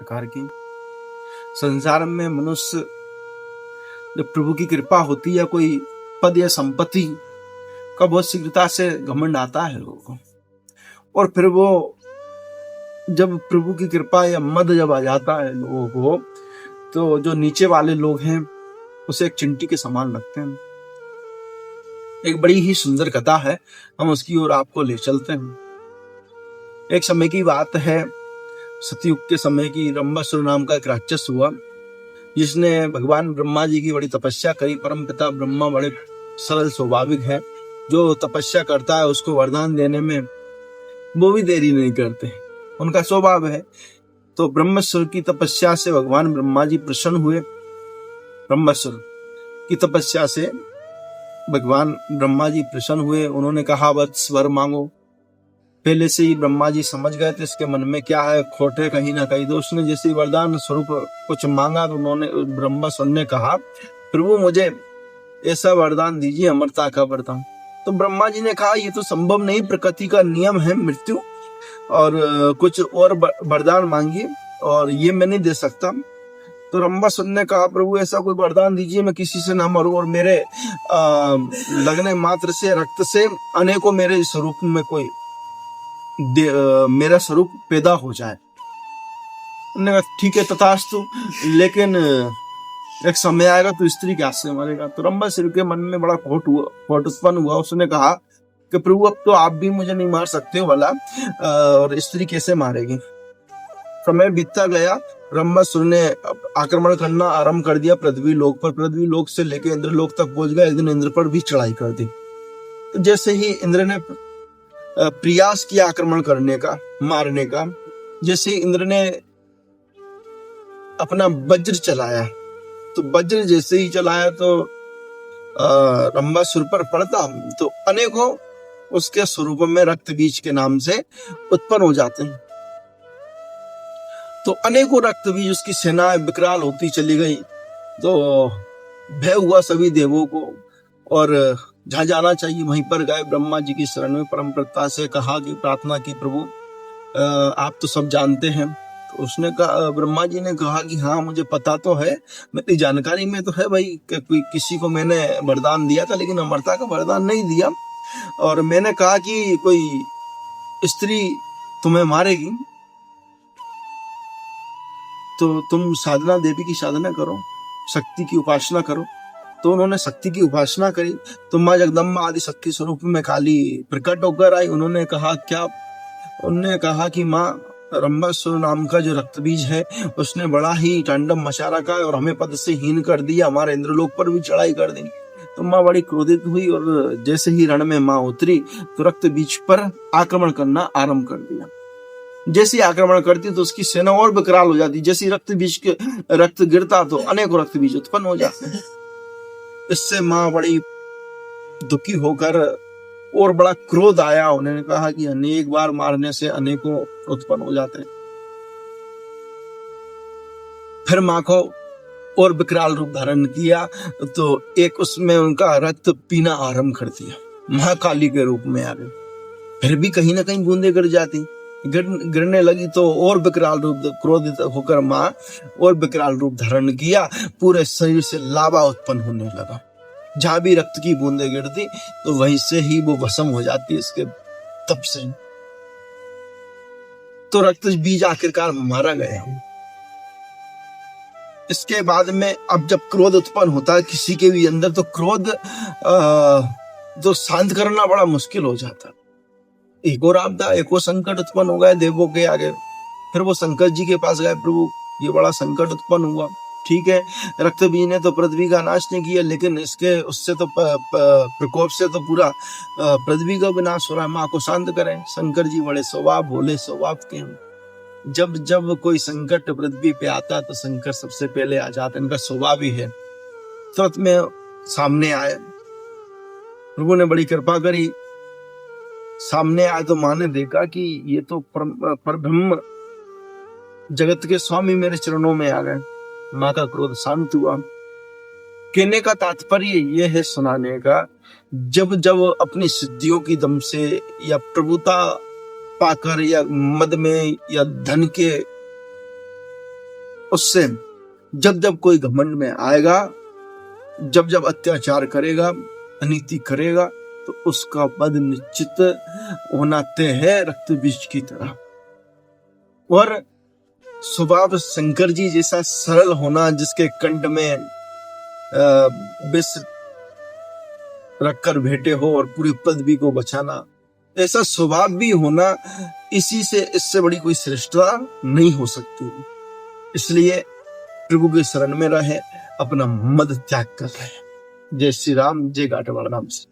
प्रकार की। संसार में मनुष्य जब प्रभु की कृपा होती है, कोई पद या संपत्ति का बहुत शीघ्रता से घमंड आता है लोगों को, और फिर वो जब प्रभु की कृपा या मद जब आ जाता है लोगों को, तो जो नीचे वाले लोग हैं उसे एक चिंटी के समान रखते हैं। एक बड़ी ही सुंदर कथा है, हम उसकी ओर आपको ले चलते हैं। एक समय की बात है, सतयुग के समय की। रंबासुर नाम का एक राक्षस हुआ, जिसने भगवान ब्रह्मा जी की बड़ी तपस्या करी। परम पिता ब्रह्मा बड़े सरल स्वाभाविक है, जो तपस्या करता है उसको वरदान देने में वो भी देरी नहीं करते, उनका स्वभाव है। तो ब्रह्मासुर की तपस्या से भगवान ब्रह्मा जी प्रसन्न हुए। ब्रह्मासुर की तपस्या से भगवान ब्रह्मा जी प्रसन्न हुए। उन्होंने कहा, वत्स वर मांगो। पहले से ही ब्रह्मा जी समझ गए थे इसके मन में क्या है, खोटे कहीं ना कहीं। तो उसने जैसे ही वरदान स्वरूप कुछ मांगा, तो उन्होंने ब्रह्मासुर ने कहा, प्रभु मुझे ऐसा वरदान दीजिए, अमरता का वरदान। तो ब्रह्मा जी ने कहा, ये तो संभव नहीं, प्रकृति का नियम है मृत्यु, और कुछ और वरदान मांगिए, और ये मैं नहीं दे सकता। तो रंबासुर ने कहा, प्रभु ऐसा कोई वरदान दीजिए, मैं किसी से ना मरूं, और मेरे लगने मात्र से रक्त से अनेकों मेरे स्वरूप में कोई मेरा स्वरूप पैदा हो जाए। उन्होंने कहा, ठीक है तथास्तु, लेकिन एक समय आएगा तो स्त्री क्या से मरेगा। तो रंबासुर के मन में बड़ा खोट उत्पन्न हुआ। उसने कहा कि प्रभु अब तो आप भी मुझे नहीं मार सकते हो भला, और स्त्री कैसे मारेगी। समय बीतता गया, रंबासुर ने आक्रमण करना आरंभ कर दिया पृथ्वी लोक पर। पृथ्वी लोक से लेकर इंद्रलोक तक पहुंच गया। एक दिन इंद्र पर भी चढ़ाई कर दी। तो जैसे ही इंद्र ने प्रयास किया आक्रमण करने का, मारने का, जैसे ही इंद्र ने अपना वज्र चलाया, तो वज्र जैसे ही चलाया तो रंबासुर पर पड़ता, तो अनेकों उसके स्वरूप में रक्त बीज के नाम से उत्पन्न हो जाते हैं। तो अनेकों रक्त बीज, उसकी सेनाएं विकराल होती चली गई। तो भय हुआ सभी देवों को, और जहां जाना चाहिए वहीं पर गए। ब्रह्मा जी की शरण में परम प्रता से कहा कि प्रार्थना की, प्रभु आप तो सब जानते हैं। तो उसने कहा, ब्रह्मा जी ने कहा कि हाँ मुझे पता तो है, मेरी जानकारी में तो है भाई, कोई किसी को मैंने वरदान दिया था, लेकिन अमरता का वरदान नहीं दिया। और मैंने कहा कि कोई स्त्री तुम्हें मारेगी तो तुम साधना, देवी की साधना करो, शक्ति की उपासना करो। तो उन्होंने शक्ति की उपासना करी, तो माँ जगदम्बा आदि शक्ति स्वरूप में काली प्रकट होकर आई। उन्होंने कहा क्या? उन्होंने कहा कि माँ, रंबासुर नाम का जो रक्त बीज है उसने बड़ा ही तांडव मचा रखा है, और हमें पद से हीन कर दिया, हमारे इंद्रलोक पर भी चढ़ाई कर दी। तो माँ बड़ी क्रोधित हुई, और जैसे ही रण में माँ उतरी तो रक्त बीज पर आक्रमण करना आरंभ कर दिया। जैसे ही आक्रमण करती तो उसकी सेना और विकराल हो जाती। जैसे रक्त बीज के रक्त गिरता तो अनेकों रक्त बीज उत्पन्न हो जाते हैं। इससे माँ बड़ी दुखी होकर, और बड़ा क्रोध आया, उन्होंने कहा कि अनेक बार मारने से अनेकों उत्पन्न हो जाते हैं। फिर माँ को और विकराल रूप धारण किया, तो एक उसमें उनका रक्त पीना आरंभ कर दिया, महाकाली के रूप में आ गई। फिर भी कहीं ना कहीं बूंदे गिर जाती, गिरने लगी, तो और विकराल रूप, क्रोधित होकर माँ और विकराल रूप धारण किया। पूरे शरीर से लावा उत्पन्न होने लगा। जहां भी रक्त की बूंदे गिरती तो वहीं से ही वो भस्म हो जाती इसके तप से। तो रक्त बीज आखिरकार मारा गया। इसके बाद में अब जब क्रोध उत्पन्न होता है किसी के भी अंदर, तो क्रोध तो शांत करना बड़ा मुश्किल हो जाता है। एक और आपदा, एक और संकट उत्पन्न हो गए देवों के आगे। फिर वो शंकर जी के पास गए, प्रभु ये बड़ा संकट उत्पन्न हुआ। ठीक है, रक्त बीज ने तो पृथ्वी का नाश नहीं किया, लेकिन इसके उससे तो प्रकोप से तो पूरा पृथ्वी का विनाश हो रहा है, माँ को शांत करें। शंकर जी बड़े स्वभाव, भोले स्वभाव के हैं। जब जब कोई संकट पृथ्वी पे आता तो शंकर सबसे पहले आ जाते, इनका स्वभाव ही है। तुरंत में सामने आए, प्रभु ने बड़ी कृपा करी, सामने आए तो माँ ने देखा कि ये तो परब्रह्म जगत के स्वामी मेरे चरणों में आ गए। माँ का क्रोध शांत हुआ। कहने का तात्पर्य यह है, सुनाने का, जब जब अपनी सिद्धियों की दम से या प्रभुता पाकर या मद में या धन के उससे जब जब कोई घमंड में आएगा, जब जब अत्याचार करेगा, अनीति करेगा, तो उसका वध निश्चित होना तय है, रक्त बीज की तरह। और स्वभाव शंकर जी जैसा सरल होना, जिसके कंठ में विष रखकर भेंटे हो और पूरी पदवी को बचाना, ऐसा स्वभाव भी होना, इसी से इससे बड़ी कोई श्रेष्ठता नहीं हो सकती। इसलिए प्रभु के शरण में रहे, अपना मद त्याग कर रहे। जय श्री राम, जय गाटवाड़ राम से।